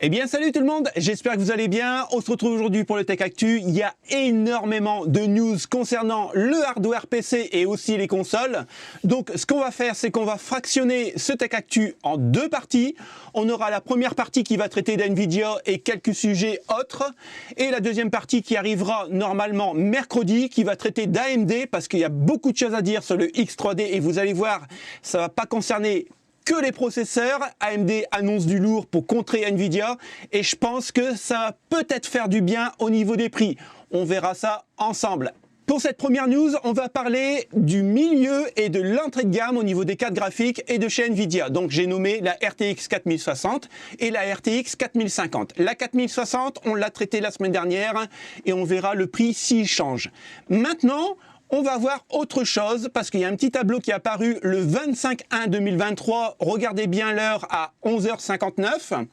Eh bien salut tout le monde, j'espère que vous allez bien. On se retrouve aujourd'hui pour le Tech Actu. Il y a énormément de news concernant le hardware PC et aussi les consoles. Donc ce qu'on va faire, c'est qu'on va fractionner ce Tech Actu en deux parties. On aura la première partie qui va traiter d'NVIDIA et quelques sujets autres. Et la deuxième partie qui arrivera normalement mercredi, qui va traiter d'AMD parce qu'il y a beaucoup de choses à dire sur le X3D et vous allez voir, ça va pas concerner que les processeurs. AMD annonce du lourd pour contrer Nvidia et je pense que ça va peut-être faire du bien au niveau des prix. On verra ça ensemble. Pour cette première news, on va parler du milieu et de l'entrée de gamme au niveau des cartes graphiques et de chez Nvidia. Donc j'ai nommé la RTX 4060 et la RTX 4050. La 4060, on l'a traitée la semaine dernière et on verra le prix s'il change. Maintenant, on va voir autre chose parce qu'il y a un petit tableau qui est apparu le 25/1/2023. Regardez bien l'heure à 11h59.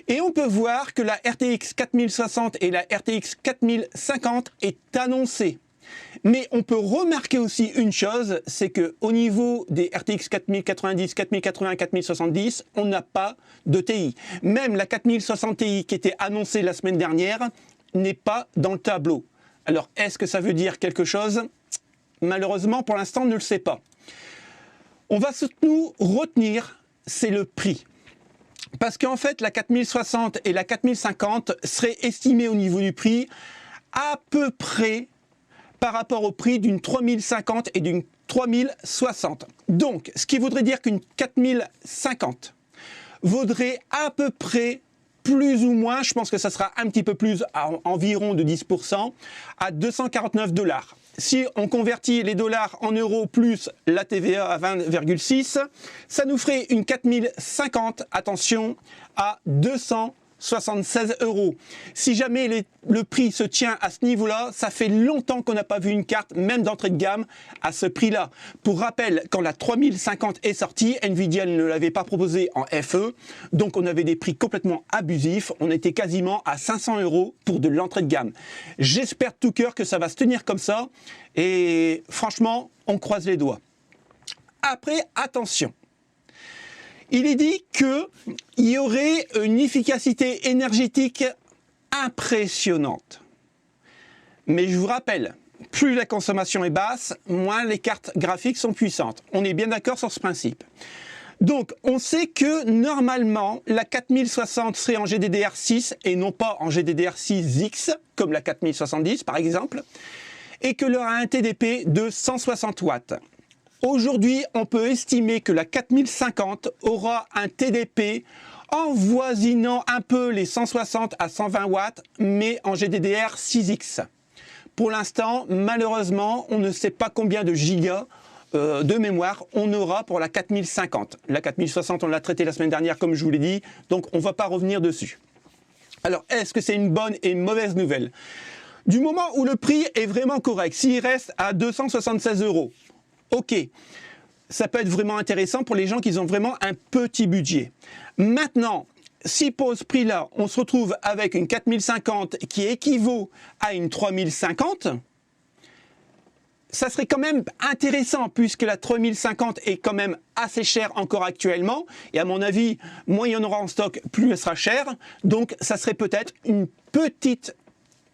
Et on peut voir que la RTX 4060 et la RTX 4050 est annoncée. Mais on peut remarquer aussi une chose, c'est qu'au niveau des RTX 4090, 4080, 4070, on n'a pas de TI. Même la 4060 Ti qui était annoncée la semaine dernière n'est pas dans le tableau. Alors, est-ce que ça veut dire quelque chose ? Malheureusement, pour l'instant, on ne le sait pas. On va surtout retenir, c'est le prix. Parce qu'en fait, la 4060 et la 4050 seraient estimées au niveau du prix à peu près par rapport au prix d'une 3050 et d'une 3060. Donc, ce qui voudrait dire qu'une 4050 vaudrait à peu près plus ou moins, je pense que ça sera un petit peu plus, à environ de 10%, à 249 $. Si on convertit les dollars en euros plus la TVA à 20,6, ça nous ferait une 4050, attention, à 276 €. Si jamais le prix se tient à ce niveau-là, ça fait longtemps qu'on n'a pas vu une carte, même d'entrée de gamme, à ce prix-là. Pour rappel, quand la 3050 est sortie, Nvidia ne l'avait pas proposée en FE, donc on avait des prix complètement abusifs. On était quasiment à 500 € pour de l'entrée de gamme. J'espère de tout cœur que ça va se tenir comme ça, et franchement, on croise les doigts. Après, attention. Il est dit qu'il y aurait une efficacité énergétique impressionnante. Mais je vous rappelle, plus la consommation est basse, moins les cartes graphiques sont puissantes. On est bien d'accord sur ce principe. Donc, on sait que normalement, la 4060 serait en GDDR6 et non pas en GDDR6X, comme la 4070 par exemple, et qu'elle aura un TDP de 160 watts. Aujourd'hui, on peut estimer que la 4050 aura un TDP avoisinant un peu les 160 à 120 watts, mais en GDDR 6X. Pour l'instant, malheureusement, on ne sait pas combien de gigas de mémoire on aura pour la 4050. La 4060, on l'a traité la semaine dernière, comme je vous l'ai dit, donc on ne va pas revenir dessus. Alors, est-ce que c'est une bonne et une mauvaise nouvelle ? Du moment où le prix est vraiment correct, s'il reste à 276 €, ok, ça peut être vraiment intéressant pour les gens qui ont vraiment un petit budget. Maintenant, si pour ce prix-là, on se retrouve avec une 4050 qui équivaut à une 3050, ça serait quand même intéressant puisque la 3050 est quand même assez chère encore actuellement. Et à mon avis, moins il y en aura en stock, plus elle sera chère. Donc ça serait peut-être une petite,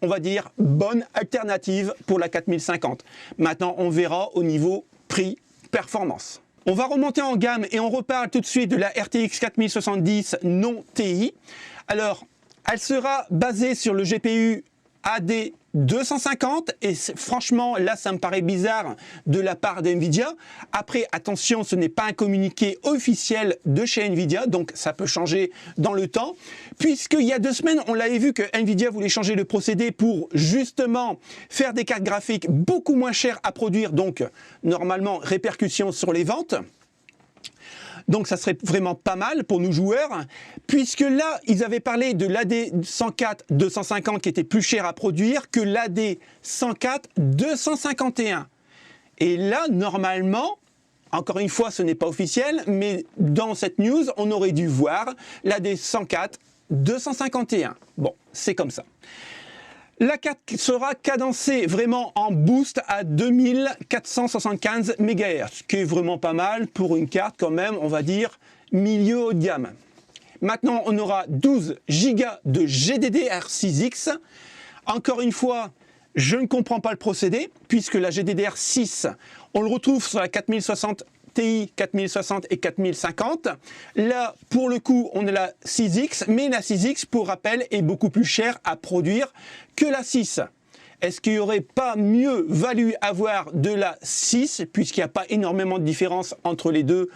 on va dire, bonne alternative pour la 4050. Maintenant, on verra au niveau prix, performance. On va remonter en gamme et on reparle tout de suite de la RTX 4070 non TI. Alors, elle sera basée sur le GPU AD 250 et franchement là ça me paraît bizarre de la part d'Nvidia. Après attention, ce n'est pas un communiqué officiel de chez Nvidia, donc ça peut changer dans le temps, puisqu'il y a 2 semaines on l'avait vu que Nvidia voulait changer le procédé pour justement faire des cartes graphiques beaucoup moins chères à produire, donc normalement répercussion sur les ventes. Donc ça serait vraiment pas mal pour nous joueurs, puisque là, ils avaient parlé de l'AD 104 250 qui était plus cher à produire que l'AD 104 251. Et là, normalement, encore une fois, ce n'est pas officiel, mais dans cette news, on aurait dû voir l'AD 104 251. Bon, c'est comme ça. La carte sera cadencée vraiment en boost à 2475 MHz, ce qui est vraiment pas mal pour une carte quand même, on va dire, milieu haut de gamme. Maintenant, on aura 12 Go de GDDR6X. Encore une fois, je ne comprends pas le procédé, puisque la GDDR6, on le retrouve sur la 4060 Ti, 4060 et 4050. Là, pour le coup, on a la 6X, mais la 6X, pour rappel, est beaucoup plus chère à produire que la 6. Est-ce qu'il n'y aurait pas mieux valu avoir de la 6, puisqu'il n'y a pas énormément de différence entre les deux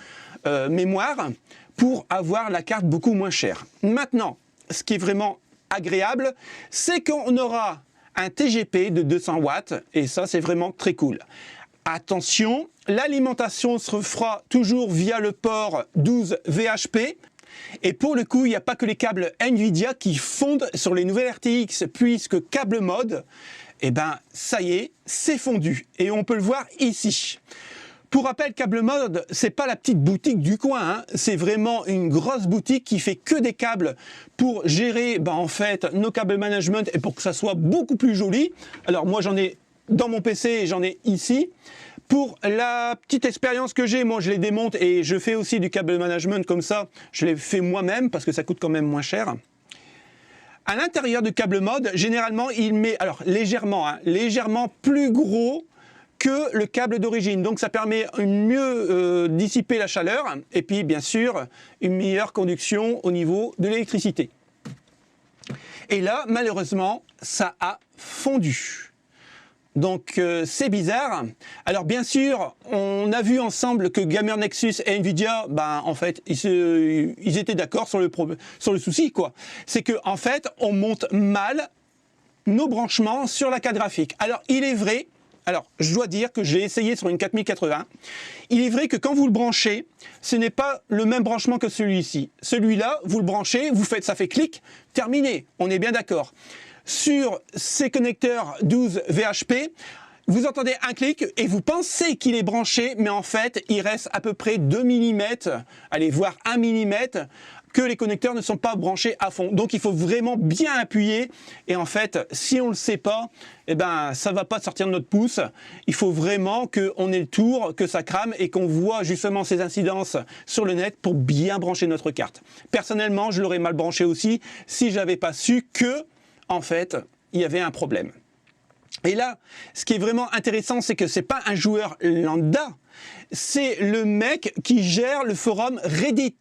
mémoires, pour avoir la carte beaucoup moins chère? Maintenant, ce qui est vraiment agréable, c'est qu'on aura un TGP de 200 watts, et ça, c'est vraiment très cool. Attention, l'alimentation se fera toujours via le port 12 VHP. Et pour le coup, il n'y a pas que les câbles Nvidia qui fondent sur les nouvelles RTX, puisque câble mode, eh ben, ça y est, c'est fondu. Et on peut le voir ici. Pour rappel, Câble Mode, c'est pas la petite boutique du coin, hein. C'est vraiment une grosse boutique qui fait que des câbles pour gérer, en fait, nos câbles management et pour que ça soit beaucoup plus joli. Alors moi, j'en ai dans mon PC et j'en ai ici. Pour la petite expérience que j'ai, moi je les démonte et je fais aussi du câble management comme ça. Je les fais moi-même parce que ça coûte quand même moins cher. À l'intérieur du câble mode, généralement, il met, alors légèrement plus gros que le câble d'origine. Donc ça permet une mieux dissiper la chaleur et puis bien sûr une meilleure conduction au niveau de l'électricité. Et là, malheureusement, ça a fondu. Donc c'est bizarre. Alors bien sûr, on a vu ensemble que Gamer Nexus et Nvidia, en fait, ils étaient d'accord sur le souci, quoi. C'est que en fait, on monte mal nos branchements sur la carte graphique. Alors il est vrai, je dois dire que j'ai essayé sur une 4080. Il est vrai que quand vous le branchez, ce n'est pas le même branchement que celui-ci. Celui-là, vous le branchez, ça fait clic, terminé. On est bien d'accord. Sur ces connecteurs 12 VHP, vous entendez un clic et vous pensez qu'il est branché, mais en fait, il reste à peu près 2 mm, allez, voire 1 mm, que les connecteurs ne sont pas branchés à fond. Donc, il faut vraiment bien appuyer. Et en fait, si on ne le sait pas, ça ne va pas sortir de notre pouce. Il faut vraiment qu'on ait le tour, que ça crame et qu'on voit justement ces incidences sur le net pour bien brancher notre carte. Personnellement, je l'aurais mal branché aussi si je n'avais pas su que en fait, il y avait un problème. Et là, ce qui est vraiment intéressant, c'est que c'est pas un joueur lambda, c'est le mec qui gère le forum Reddit.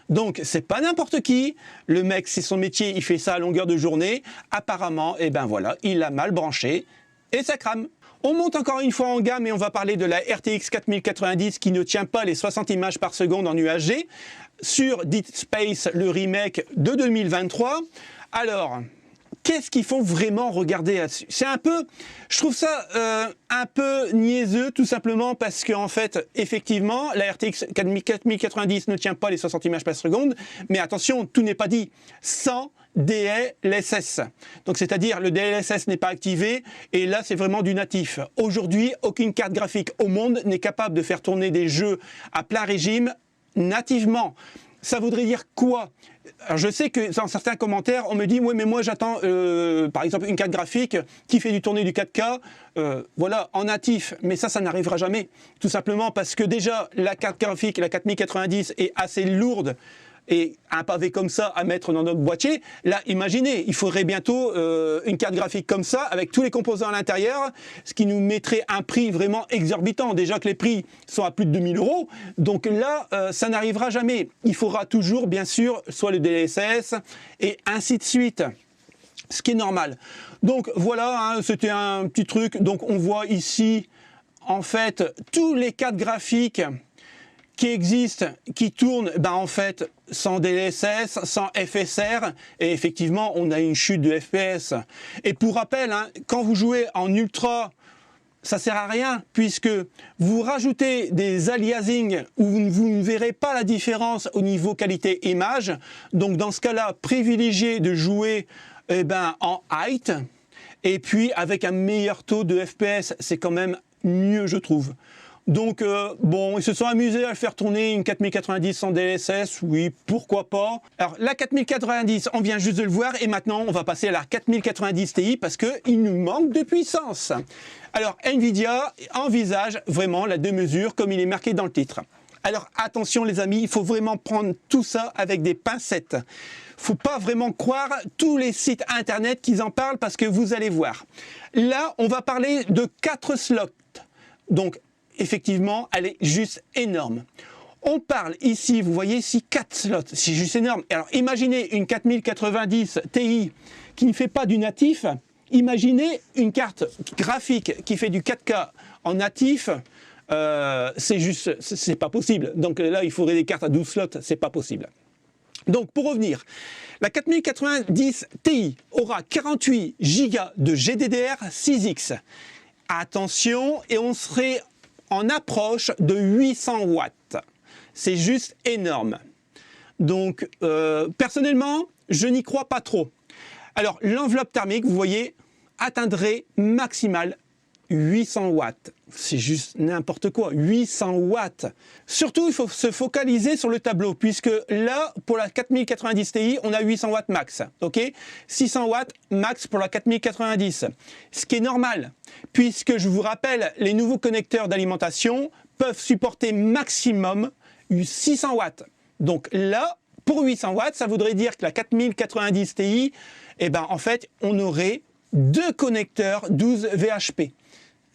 Donc, c'est pas n'importe qui. Le mec, c'est son métier, il fait ça à longueur de journée. Apparemment, voilà, il l'a mal branché et ça crame. On monte encore une fois en gamme et on va parler de la RTX 4090 qui ne tient pas les 60 images par seconde en UHD sur Dead Space, le remake de 2023. Alors, qu'est-ce qu'il faut vraiment regarder là-dessus? C'est je trouve ça un peu niaiseux, tout simplement parce qu'en fait, effectivement, la RTX 4090 ne tient pas les 60 images par seconde, mais attention, tout n'est pas dit. Sans DLSS. Donc, c'est-à-dire, le DLSS n'est pas activé, et là, c'est vraiment du natif. Aujourd'hui, aucune carte graphique au monde n'est capable de faire tourner des jeux à plein régime nativement. Ça voudrait dire quoi? Alors je sais que dans certains commentaires, on me dit « Ouais, mais moi j'attends par exemple une carte graphique qui fait du tourner du 4K, voilà, en natif. » Mais ça n'arrivera jamais. Tout simplement parce que déjà, la carte graphique, la 4090, est assez lourde et un pavé comme ça à mettre dans notre boîtier. Là, imaginez, il faudrait bientôt une carte graphique comme ça, avec tous les composants à l'intérieur, ce qui nous mettrait un prix vraiment exorbitant. Déjà que les prix sont à plus de 2000 €. Donc là, ça n'arrivera jamais. Il faudra toujours, bien sûr, soit le DLSS et ainsi de suite. Ce qui est normal. Donc voilà, c'était un petit truc. Donc on voit ici, en fait, tous les cartes graphiques qui existent, qui tournent, en fait, sans DLSS, sans FSR, et effectivement, on a une chute de FPS. Et pour rappel, quand vous jouez en ultra, ça sert à rien, puisque vous rajoutez des aliasing où vous ne verrez pas la différence au niveau qualité image. Donc dans ce cas-là, privilégiez de jouer en height, et puis avec un meilleur taux de FPS, c'est quand même mieux, je trouve. Donc, ils se sont amusés à faire tourner une 4090 sans DLSS, oui, pourquoi pas. Alors, la 4090, on vient juste de le voir, et maintenant, on va passer à la 4090 Ti, parce qu'il nous manque de puissance. Alors, Nvidia envisage vraiment la démesure, comme il est marqué dans le titre. Alors attention les amis, il faut vraiment prendre tout ça avec des pincettes. Faut pas vraiment croire tous les sites internet qui en parlent parce que vous allez voir. Là, on va parler de 4 slots. Donc effectivement, elle est juste énorme. On parle ici, vous voyez ici 4 slots, c'est juste énorme. Alors imaginez une 4090 Ti qui ne fait pas du natif. Imaginez une carte graphique qui fait du 4K en natif. C'est pas possible. Donc là, il faudrait des cartes à 12 slots, c'est pas possible. Donc pour revenir, la 4090 Ti aura 48 Go de GDDR6X. Attention, et on serait en approche de 800 watts. C'est juste énorme. Donc personnellement, je n'y crois pas trop. Alors l'enveloppe thermique, vous voyez, atteindrait maximal 800 watts. C'est juste n'importe quoi, 800 watts. Surtout, il faut se focaliser sur le tableau, puisque là, pour la 4090 Ti, on a 800 watts max, ok, 600 watts max pour la 4090. Ce qui est normal, puisque je vous rappelle, les nouveaux connecteurs d'alimentation peuvent supporter maximum 600 watts. Donc là, pour 800 watts, ça voudrait dire que la 4090 Ti, eh ben, en fait, on aurait 2 connecteurs 12 VHP.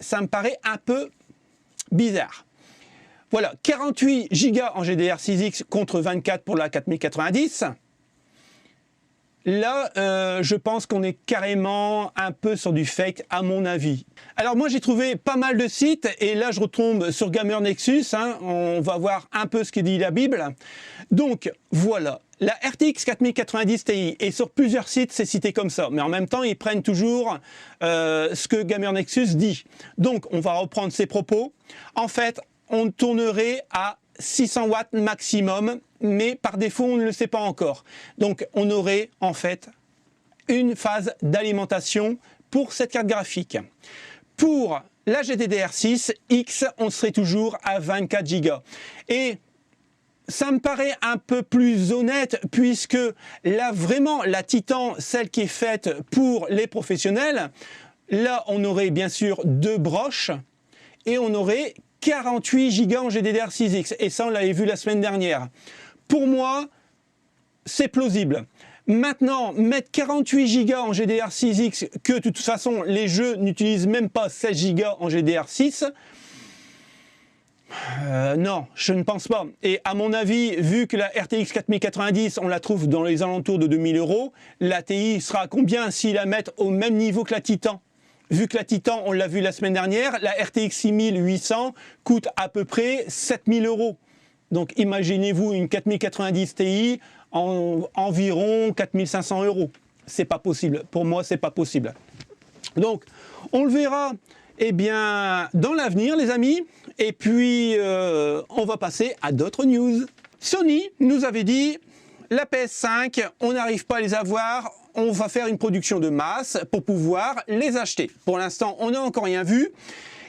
Ça me paraît un peu bizarre. Voilà, 48 Go en GDDR6X contre 24 pour la 4090. Là, je pense qu'on est carrément un peu sur du fake, à mon avis. Alors moi, j'ai trouvé pas mal de sites, et là, je retombe sur Gamer Nexus. Hein, on va voir un peu ce que dit la Bible. Donc, voilà. La RTX 4090 Ti, et sur plusieurs sites, c'est cité comme ça. Mais en même temps, ils prennent toujours ce que Gamer Nexus dit. Donc, on va reprendre ses propos. En fait, on tournerait à 600 watts maximum, mais par défaut, on ne le sait pas encore. Donc, on aurait en fait une phase d'alimentation pour cette carte graphique. Pour la GDDR6X, on serait toujours à 24 Go. Et ça me paraît un peu plus honnête, puisque là, vraiment, la Titan, celle qui est faite pour les professionnels, là, on aurait bien sûr 2 broches et on aurait 48 Go en GDDR6X. Et ça, on l'avait vu la semaine dernière. Pour moi, c'est plausible. Maintenant, mettre 48 Go en GDDR6X, que de toute façon, les jeux n'utilisent même pas 16 Go en GDDR6, non, je ne pense pas. Et à mon avis, vu que la RTX 4090, on la trouve dans les alentours de 2000 €, la TI sera à combien s'ils la mettent au même niveau que la Titan? Vu que la Titan, on l'a vu la semaine dernière, la RTX 6800 coûte à peu près 7000 €. Donc imaginez-vous une 4090 Ti en environ 4500 €. C'est pas possible. Pour moi, c'est pas possible. Donc, on le verra, eh bien, dans l'avenir, les amis. Et puis, on va passer à d'autres news. Sony nous avait dit, la PS5, on n'arrive pas à les avoir, on va faire une production de masse pour pouvoir les acheter. Pour l'instant, on n'a encore rien vu.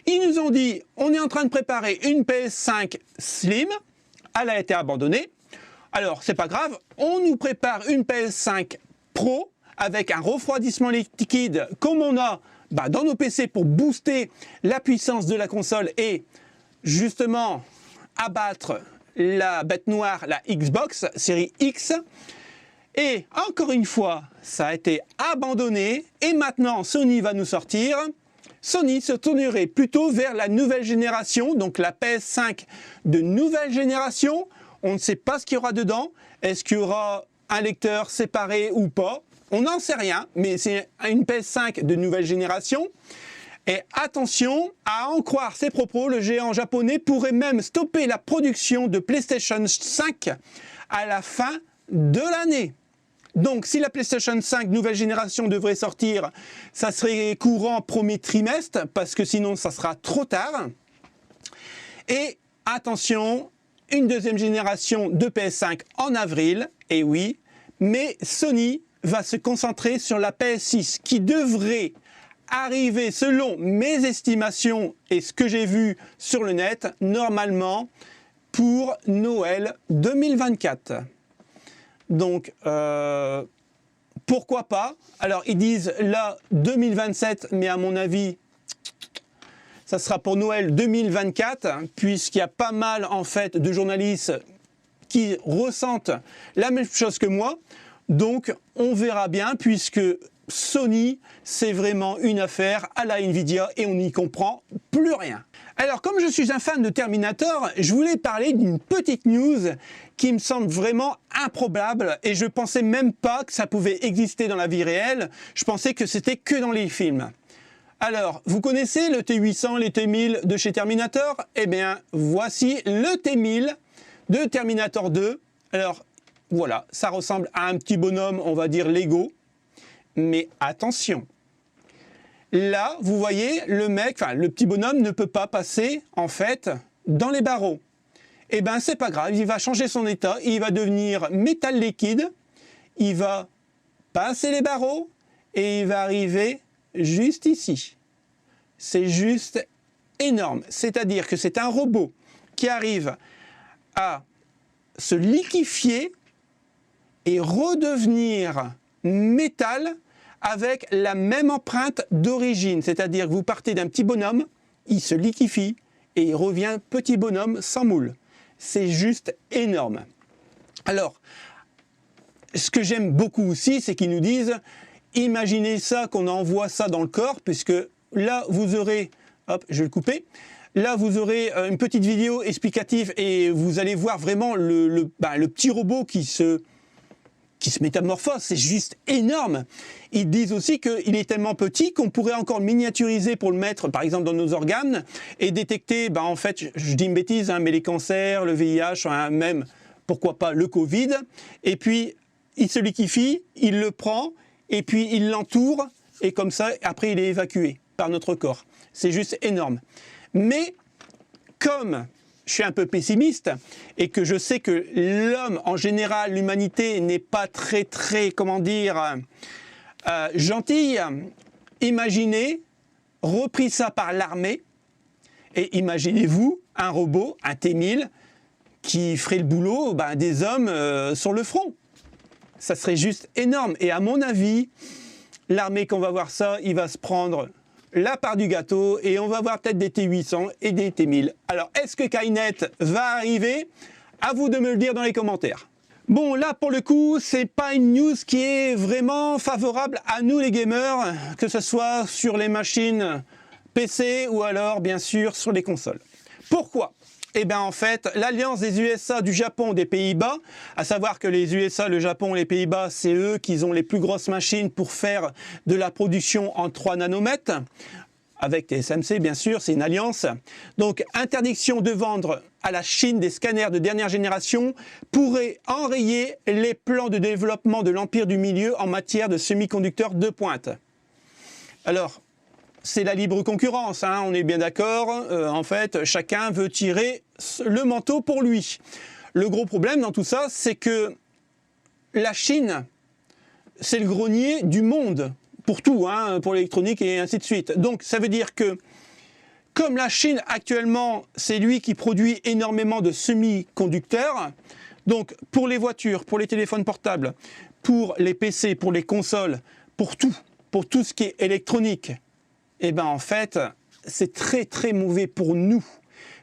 Ils nous ont dit, on est en train de préparer une PS5 Slim, elle a été abandonnée. Alors, c'est pas grave, on nous prépare une PS5 Pro avec un refroidissement liquide comme on a dans nos PC pour booster la puissance de la console et justement abattre la bête noire, la Xbox série X. Et encore une fois, ça a été abandonné et maintenant Sony va nous sortir. Sony se tournerait plutôt vers la nouvelle génération, donc la PS5 de nouvelle génération. On ne sait pas ce qu'il y aura dedans. Est-ce qu'il y aura un lecteur séparé ou pas? On n'en sait rien, mais c'est une PS5 de nouvelle génération. Et attention, à en croire ses propos, le géant japonais pourrait même stopper la production de PlayStation 5 à la fin de l'année. Donc si la PlayStation 5 nouvelle génération devrait sortir, ça serait courant premier trimestre, parce que sinon ça sera trop tard. Et attention, une deuxième génération de PS5 en avril, et oui, mais Sony va se concentrer sur la PS6 qui devrait arriver, selon mes estimations et ce que j'ai vu sur le net, normalement pour Noël 2024. Donc, pourquoi pas? Alors, ils disent là 2027, mais à mon avis, Ça sera pour Noël 2024, puisqu'il y a pas mal en fait de journalistes qui ressentent la même chose que moi. Donc on verra bien, puisque Sony, c'est vraiment une affaire à la Nvidia et on n'y comprend plus rien. Alors comme je suis un fan de Terminator, je voulais parler d'une petite news qui me semble vraiment improbable et je pensais même pas que ça pouvait exister dans la vie réelle. Je pensais que c'était que dans les films. Alors, vous connaissez le T800, les T1000 de chez Terminator? Eh bien, voici le T1000 de Terminator 2. Alors, voilà, ça ressemble à un petit bonhomme, on va dire Lego. Mais attention, là, vous voyez, le mec, enfin, le petit bonhomme ne peut pas passer, en fait, dans les barreaux. Eh bien, c'est pas grave, il va changer son état, il va devenir métal liquide, il va passer les barreaux et il va arriver juste ici. C'est juste énorme. C'est-à-dire que c'est un robot qui arrive à se liquéfier et redevenir métal avec la même empreinte d'origine. C'est-à-dire que vous partez d'un petit bonhomme, il se liquéfie et il revient petit bonhomme sans moule. C'est juste énorme. Alors, ce que j'aime beaucoup aussi, c'est qu'ils nous disent imaginez ça, qu'on envoie ça dans le corps, puisque là, vous aurez, hop, je vais le couper, là, vous aurez une petite vidéo explicative et vous allez voir vraiment le petit robot qui se métamorphose, c'est juste énorme. Ils disent aussi qu'il est tellement petit qu'on pourrait encore le miniaturiser pour le mettre, par exemple, dans nos organes et détecter, en fait, je dis une bêtise, mais les cancers, le VIH, même, pourquoi pas, le Covid. Et puis, il se liquéfie, il le prend, et puis il l'entoure, et comme ça, après il est évacué par notre corps. C'est juste énorme. Mais, comme je suis un peu pessimiste, et que je sais que l'homme, en général, l'humanité, n'est pas très, comment dire, gentille, imaginez, repris ça par l'armée, et imaginez-vous un robot, un T1000, qui ferait le boulot des hommes sur le front. Ça serait juste énorme. Et à mon avis, l'armée, quand on va voir ça, il va se prendre la part du gâteau et on va voir peut-être des T800 et des T1000. Alors, est-ce que Skynet va arriver? À vous de me le dire dans les commentaires. Bon, là, pour le coup, c'est pas une news qui est vraiment favorable à nous, les gamers, que ce soit sur les machines PC ou alors, bien sûr, sur les consoles. Pourquoi? Eh bien, en fait, l'alliance des USA, du Japon, des Pays-Bas, à savoir que les USA, le Japon et les Pays-Bas, c'est eux qui ont les plus grosses machines pour faire de la production en 3 nanomètres, avec TSMC, bien sûr, c'est une alliance. Donc, interdiction de vendre à la Chine des scanners de dernière génération pourrait enrayer les plans de développement de l'empire du milieu en matière de semi-conducteurs de pointe. Alors, c'est la libre concurrence, on est bien d'accord. En fait, chacun veut tirer le manteau pour lui. Le gros problème dans tout ça, c'est que la Chine, c'est le grenier du monde, pour tout, pour l'électronique et ainsi de suite. Donc, ça veut dire que, comme la Chine, actuellement, c'est lui qui produit énormément de semi-conducteurs, donc pour les voitures, pour les téléphones portables, pour les PC, pour les consoles, pour tout ce qui est électronique, eh bien, en fait, c'est très, très mauvais pour nous.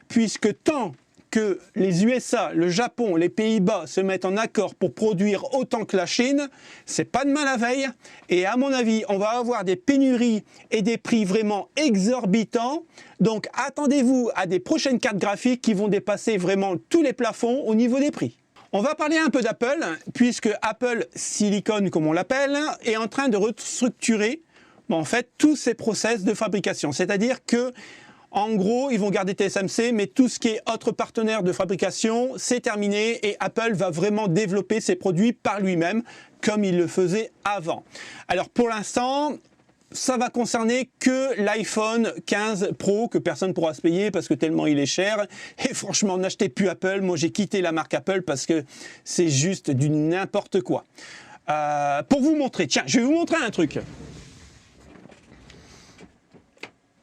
Puisque tant que les USA, le Japon, les Pays-Bas se mettent en accord pour produire autant que la Chine, c'est pas demain la veille. Et à mon avis, on va avoir des pénuries et des prix vraiment exorbitants. Donc, attendez-vous à des prochaines cartes graphiques qui vont dépasser vraiment tous les plafonds au niveau des prix. On va parler un peu d'Apple, puisque Apple Silicon, comme on l'appelle, est en train de restructurer en fait, tous ces process de fabrication. C'est-à-dire que, en gros, ils vont garder TSMC, mais tout ce qui est autre partenaire de fabrication, c'est terminé et Apple va vraiment développer ses produits par lui-même, comme il le faisait avant. Alors, pour l'instant, ça va concerner que l'iPhone 15 Pro, que personne ne pourra se payer parce que tellement il est cher. Et franchement, n'achetez plus Apple. Moi, j'ai quitté la marque Apple parce que c'est juste du n'importe quoi. Pour vous montrer, tiens, je vais vous montrer un truc.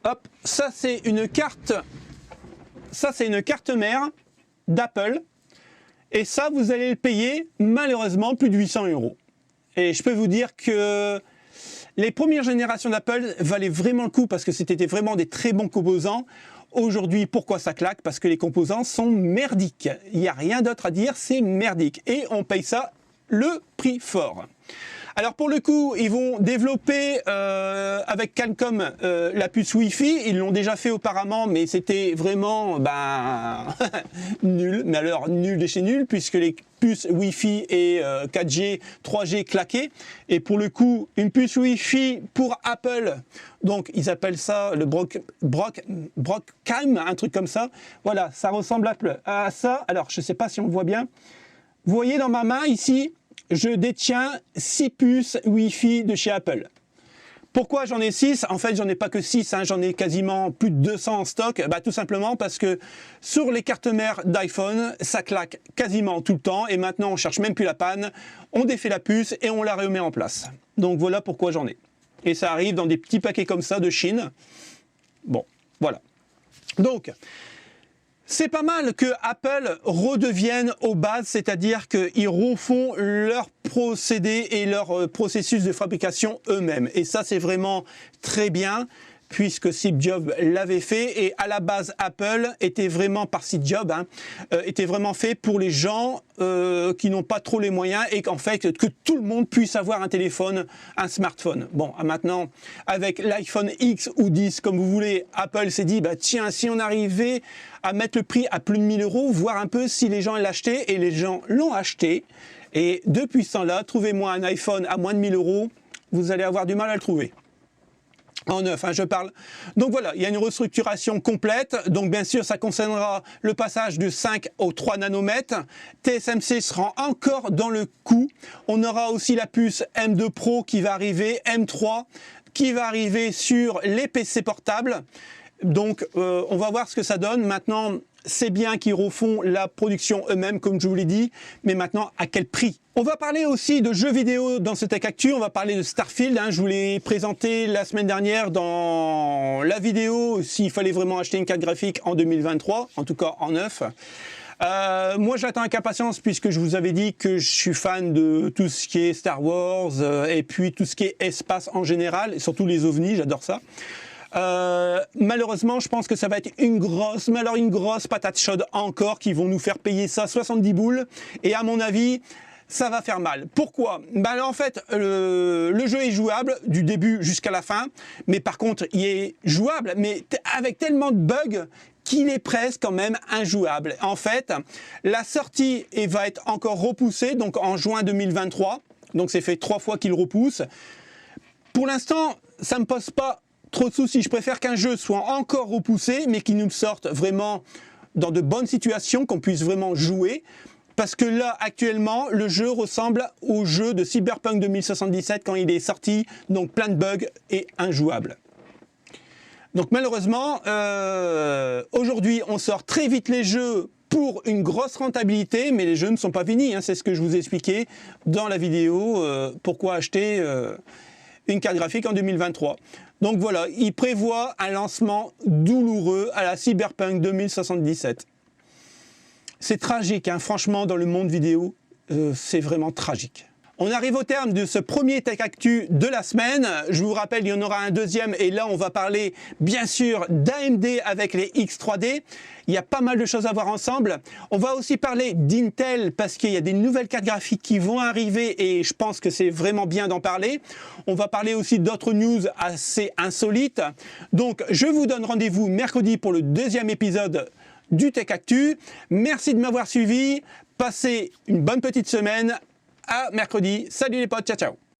Hop, ça c'est une carte mère d'Apple et ça vous allez le payer malheureusement plus de 800 €. Et je peux vous dire que Les premières générations d'Apple valaient vraiment le coup parce que c'était vraiment des très bons composants. Aujourd'hui, pourquoi ça claque? Parce que les composants sont merdiques. Il n'y a rien d'autre à dire, c'est merdique. Et on paye ça le prix fort. Alors pour le coup, ils vont développer avec Qualcomm la puce Wi-Fi. Ils l'ont déjà fait auparavant, mais c'était vraiment nul. Mais alors nul de chez nul, puisque les puces Wi-Fi et 4G, 3G claquaient. Et pour le coup, une puce Wi-Fi pour Apple, donc ils appellent ça le Broadcom, un truc comme ça. Voilà, ça ressemble à ça. Alors je ne sais pas si on le voit bien. Vous voyez dans ma main ici, je détiens 6 puces Wi-Fi de chez Apple. Pourquoi j'en ai 6? En fait, j'en ai pas que 6, hein, j'en ai quasiment plus de 200 en stock. Tout simplement parce que sur les cartes mères d'iPhone, ça claque quasiment tout le temps. Et maintenant, on cherche même plus la panne. On défait la puce et on la remet en place. Donc voilà pourquoi j'en ai. Et ça arrive dans des petits paquets comme ça de Chine. Bon, voilà. Donc, c'est pas mal que Apple redevienne aux bases, c'est-à-dire qu'ils refont leurs procédés et leur processus de fabrication eux-mêmes. Et ça, c'est vraiment très bien, puisque Steve Jobs l'avait fait. Et à la base, Apple était vraiment, par Steve Jobs, était vraiment fait pour les gens qui n'ont pas trop les moyens et qu'en fait, que tout le monde puisse avoir un téléphone, un smartphone. Bon, maintenant, avec l'iPhone X ou 10, comme vous voulez, Apple s'est dit, tiens, si on arrivait à mettre le prix à plus de 1000 €, voir un peu si les gens l'achetaient, et les gens l'ont acheté. Et depuis ce temps-là, trouvez-moi un iPhone à moins de 1000 €, vous allez avoir du mal à le trouver. En neuf, je parle. Donc voilà, il y a une restructuration complète. Donc bien sûr, ça concernera le passage de 5 au 3 nanomètres. TSMC sera encore dans le coup. On aura aussi la puce M2 Pro qui va arriver, M3 qui va arriver sur les PC portables. Donc on va voir ce que ça donne. Maintenant, c'est bien qu'ils refont la production eux-mêmes, comme je vous l'ai dit, mais maintenant, à quel prix? On va parler aussi de jeux vidéo dans ce Tech Actu, on va parler de Starfield, je vous l'ai présenté la semaine dernière dans la vidéo, s'il fallait vraiment acheter une carte graphique en 2023, en tout cas en neuf. Moi j'attends avec impatience puisque je vous avais dit que je suis fan de tout ce qui est Star Wars et puis tout ce qui est espace en général, et surtout les ovnis, j'adore ça. Malheureusement, je pense que ça va être une grosse patate chaude encore qui vont nous faire payer ça 70 boules. Et à mon avis, ça va faire mal. Pourquoi? En fait, le jeu est jouable du début jusqu'à la fin. Mais par contre, il est jouable, mais avec tellement de bugs qu'il est presque quand même injouable. En fait, la sortie va être encore repoussée, donc en juin 2023. Donc c'est fait 3 fois qu'il repousse. Pour l'instant, ça ne me pose pas trop de soucis. Je préfère qu'un jeu soit encore repoussé, mais qu'il nous sorte vraiment dans de bonnes situations, qu'on puisse vraiment jouer. Parce que là, actuellement, le jeu ressemble au jeu de Cyberpunk 2077 quand il est sorti, donc plein de bugs et injouable. Donc malheureusement, aujourd'hui, on sort très vite les jeux pour une grosse rentabilité, mais les jeux ne sont pas finis. C'est ce que je vous ai expliqué dans la vidéo, pourquoi acheter une carte graphique en 2023. Donc voilà, il prévoit un lancement douloureux à la Cyberpunk 2077. C'est tragique, franchement, dans le monde vidéo, c'est vraiment tragique. On arrive au terme de ce premier Tech Actu de la semaine. Je vous rappelle, il y en aura un deuxième et là, on va parler bien sûr d'AMD avec les X3D. Il y a pas mal de choses à voir ensemble. On va aussi parler d'Intel parce qu'il y a des nouvelles cartes graphiques qui vont arriver et je pense que c'est vraiment bien d'en parler. On va parler aussi d'autres news assez insolites. Donc, je vous donne rendez-vous mercredi pour le deuxième épisode du Tech Actu. Merci de m'avoir suivi. Passez une bonne petite semaine. À mercredi. Salut les potes, ciao ciao.